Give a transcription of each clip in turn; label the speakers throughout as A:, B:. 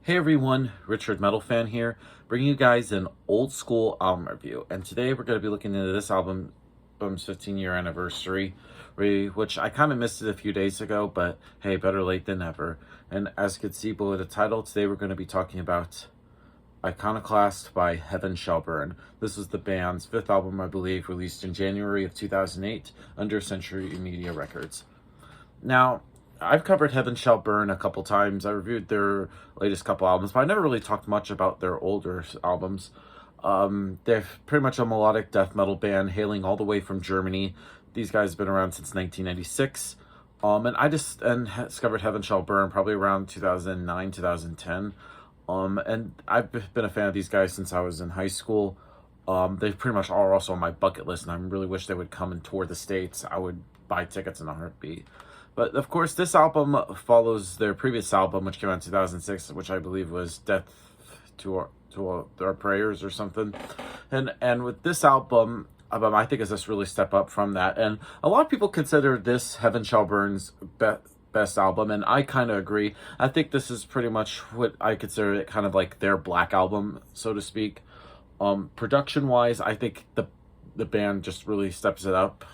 A: Hey everyone, Richard Metal Fan here, bringing you guys an old school album review. And today we're going to be looking into this album's 15-year anniversary, which I kind of missed it a few days ago, but hey, better late than never. And as you can see below the title, today we're going to be talking about Iconoclast by Heaven Shall Burn. This was the band's fifth album, I believe, released in January of 2008 under Century Media Records. Now, I've covered Heaven Shall Burn a couple times. I reviewed their latest couple albums, but I never really talked much about their older albums. They're pretty much a melodic death metal band hailing all the way from Germany. These guys have been around since 1996. And I discovered Heaven Shall Burn probably around 2009, 2010. And I've been a fan of these guys since I was in high school. They pretty much are also on my bucket list, and I really wish they would come and tour the States. I would buy tickets in a heartbeat. But of course, this album follows their previous album, which came out in 2006, which I believe was Death to Our Prayers or something. And with this album, I think is this really step up from that. And a lot of people consider this Heaven Shall Burn's best album, and I kind of agree. I think this is pretty much what I consider it, kind of like their Black Album, so to speak. Production wise, I think the band just really steps it up.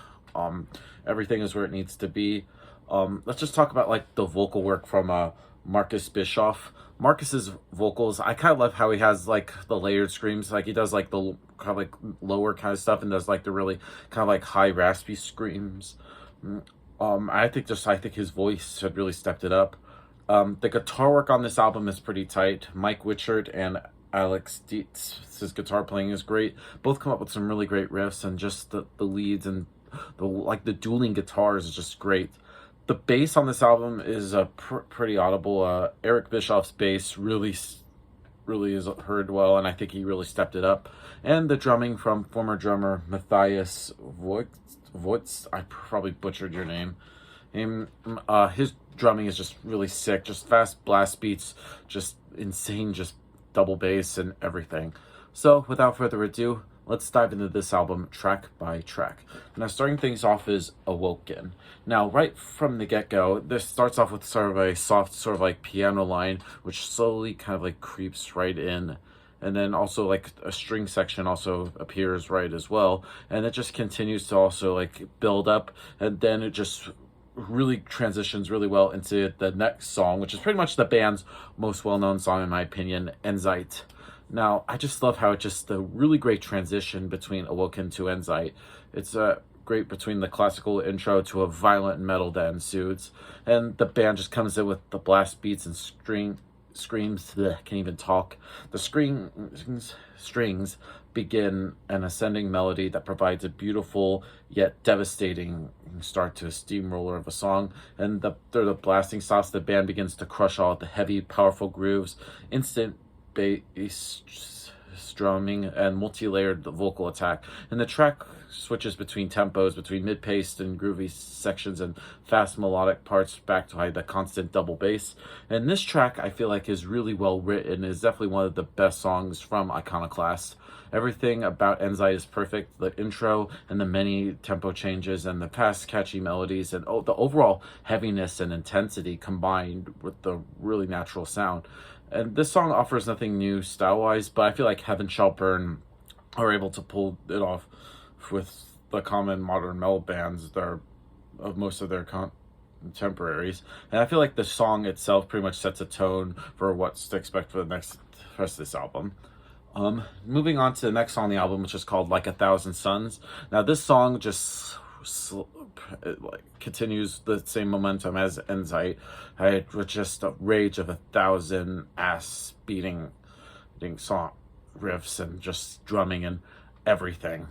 A: Everything is where it needs to be. Let's just talk about like the vocal work from Marcus Bischoff. Marcus's vocals, I kind of love how he has like the layered screams. Like he does like the kind of like lower kind of stuff and does like the really kind of like high raspy screams. I think his voice had really stepped it up. The guitar work on this album is pretty tight. Mike Witchard and Alex Dietz, his guitar playing is great. Both come up with some really great riffs, and just the leads and the dueling guitars is just great. The bass on this album is pretty audible. Eric Bischoff's bass really is heard well, and I think he really stepped it up. And the drumming from former drummer Matthias Voits, I probably butchered your name. His drumming is just really sick, just fast blast beats, just insane, just double bass and everything. So without further ado, let's dive into this album track by track. Now, starting things off is Awoken. Now, right from the get-go, this starts off with sort of a soft, sort of like piano line, which slowly kind of like creeps right in. And then also like a string section also appears right as well. And it just continues to also like build up. And then it just really transitions really well into the next song, which is pretty much the band's most well-known song, in my opinion, Enzyte. Now, I just love how it just a really great transition between Awoken to Enzyte. It's great between the classical intro to a violent metal that ensues, and the band just comes in with the blast beats and screams. Can't even talk. The strings begin an ascending melody that provides a beautiful yet devastating start to a steamroller of a song. And the blasting stops. The band begins to crush all the heavy, powerful grooves, instant bass strumming, and multi-layered vocal attack. And the track switches between tempos, between mid-paced and groovy sections and fast melodic parts, back to the constant double bass. And this track, I feel like, is really well written. Is definitely one of the best songs from Iconoclast. Everything about Enzyte is perfect. The intro and the many tempo changes and the fast catchy melodies and the overall heaviness and intensity combined with the really natural sound. And this song offers nothing new style-wise, but I feel like Heaven Shall Burn are able to pull it off with the common modern metal bands that are of most of their contemporaries. And I feel like the song itself pretty much sets a tone for what's to expect for the rest of this album. Moving on to the next song on the album, which is called Like a Thousand Suns. Now, this song just continues the same momentum as Enzyte, with just a rage of 1,000 ass beating song riffs and just drumming and everything.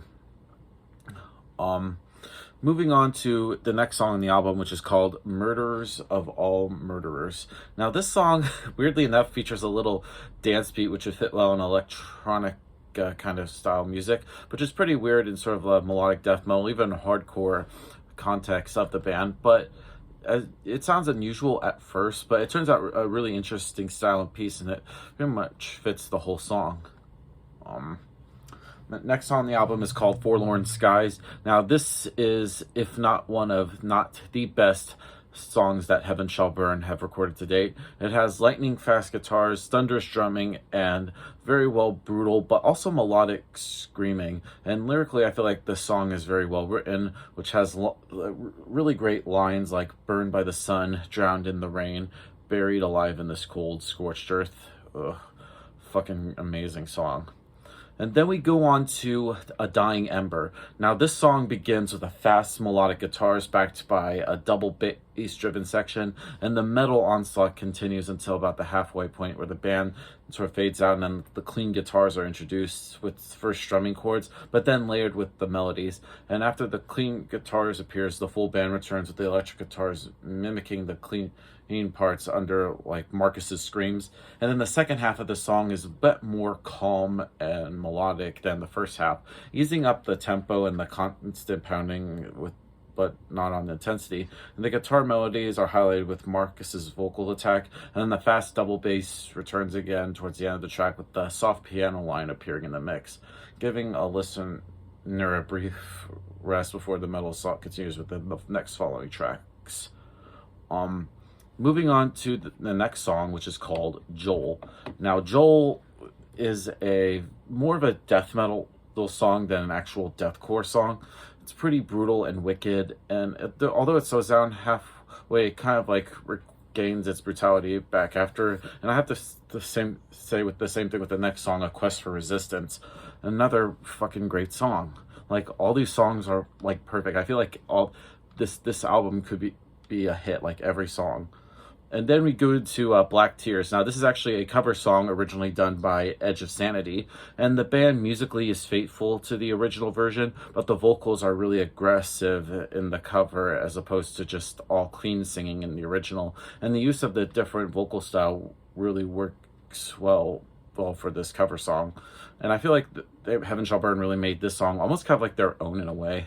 A: Moving on to the next song on the album, which is called Murderers of All Murderers. Now, this song, weirdly enough, features a little dance beat, which would fit well in electronic kind of style music, which is pretty weird in sort of a melodic death metal, even hardcore context of the band. But it sounds unusual at first, but it turns out a really interesting style and piece, and it pretty much fits the whole song. The next song on the album is called Forlorn Skies. Now, this is, if not one of, not the best songs that Heaven Shall Burn have recorded to date. It has lightning fast guitars, thunderous drumming, and very well brutal, but also melodic screaming. And lyrically, I feel like this song is very well written, which has really great lines like "Burned by the sun, drowned in the rain, buried alive in this cold, scorched earth." Ugh, fucking amazing song. And then we go on to A Dying Ember. Now, this song begins with a fast melodic guitars backed by a double bass-driven section, and the metal onslaught continues until about the halfway point where the band sort of fades out, and then the clean guitars are introduced with first strumming chords, but then layered with the melodies. And after the clean guitars appears, the full band returns with the electric guitars mimicking the clean parts under like Marcus's screams. And then the second half of the song is a bit more calm and melodic than the first half, easing up the tempo and the constant pounding with but not on the intensity. And the guitar melodies are highlighted with Marcus's vocal attack, and then the fast double bass returns again towards the end of the track with the soft piano line appearing in the mix, giving a listener a brief rest before the metal assault continues with the next following tracks. Moving on to the next song, which is called Joel. Now, Joel is a more of a death metal song than an actual deathcore song. It's pretty brutal and wicked, and although it slows down halfway, it kind of like regains its brutality back after. And I have to say with the same thing with the next song, A Quest for Resistance, another fucking great song. Like, all these songs are like perfect. I feel like all this album could be a hit, like every song. And then we go to Black Tears. Now, this is actually a cover song originally done by Edge of Sanity, and the band musically is faithful to the original version, but the vocals are really aggressive in the cover as opposed to just all clean singing in the original. And the use of the different vocal style really works well for this cover song. And I feel like Heaven Shall Burn really made this song almost kind of like their own in a way.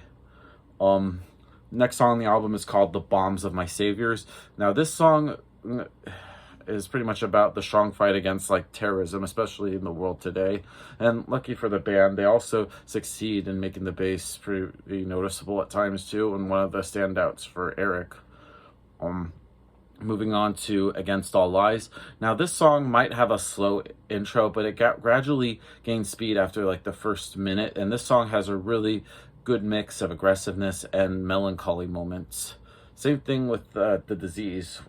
A: Next song on the album is called The Bombs of My Saviors. Now, this song is pretty much about the strong fight against like terrorism, especially in the world today. And lucky for the band, they also succeed in making the bass pretty noticeable at times too, and one of the standouts for Eric. Moving on to Against All Lies. Now, this song might have a slow intro, but it gradually gains speed after like the first minute, and this song has a really good mix of aggressiveness and melancholy moments. Same thing with The Disease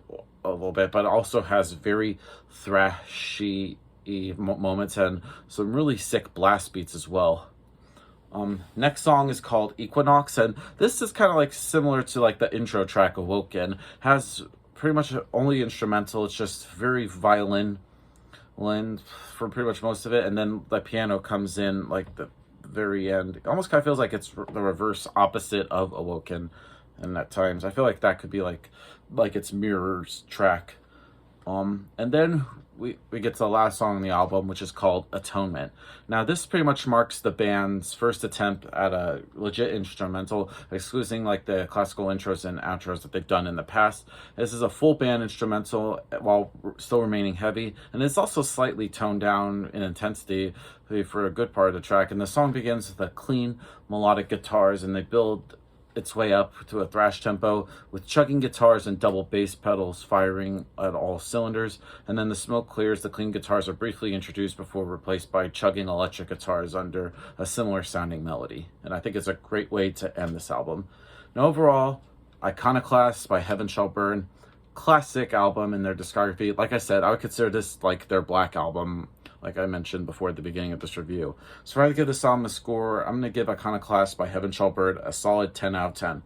A: a little bit, but it also has very thrashy moments and some really sick blast beats as well. Next song is called Equinox, and this is kind of like similar to like the intro track Awoken. Has pretty much only instrumental. It's just very violin for pretty much most of it, and then the piano comes in like the very end. It almost kind of feels like it's the reverse opposite of Awoken, and at times I feel like that could be like its mirrors track. And then we get to the last song on the album, which is called Atonement. Now, this pretty much marks the band's first attempt at a legit instrumental, excluding like the classical intros and outros that they've done in the past. This is a full band instrumental while still remaining heavy, and it's also slightly toned down in intensity for a good part of the track. And the song begins with a clean melodic guitars, and they build its way up to a thrash tempo with chugging guitars and double bass pedals firing at all cylinders. And then the smoke clears, the clean guitars are briefly introduced before replaced by chugging electric guitars under a similar sounding melody. And I think it's a great way to end this album. Now, overall, Iconoclast by Heaven Shall Burn, classic album in their discography. Like I said, I would consider this like their Black album, like I mentioned before at the beginning of this review. So if I had to give this album a score, I'm going to give Iconoclast by Heaven Shall Burn a solid 10 out of 10.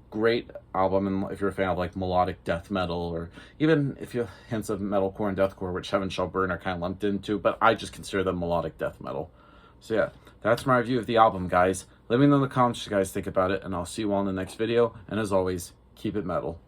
A: Great album, and if you're a fan of like melodic death metal, or even if you have hints of metalcore and deathcore, which Heaven Shall Burn are kind of lumped into, but I just consider them melodic death metal. So yeah, that's my review of the album, guys. Let me know in the comments what you guys think about it, and I'll see you all in the next video. And as always, keep it metal.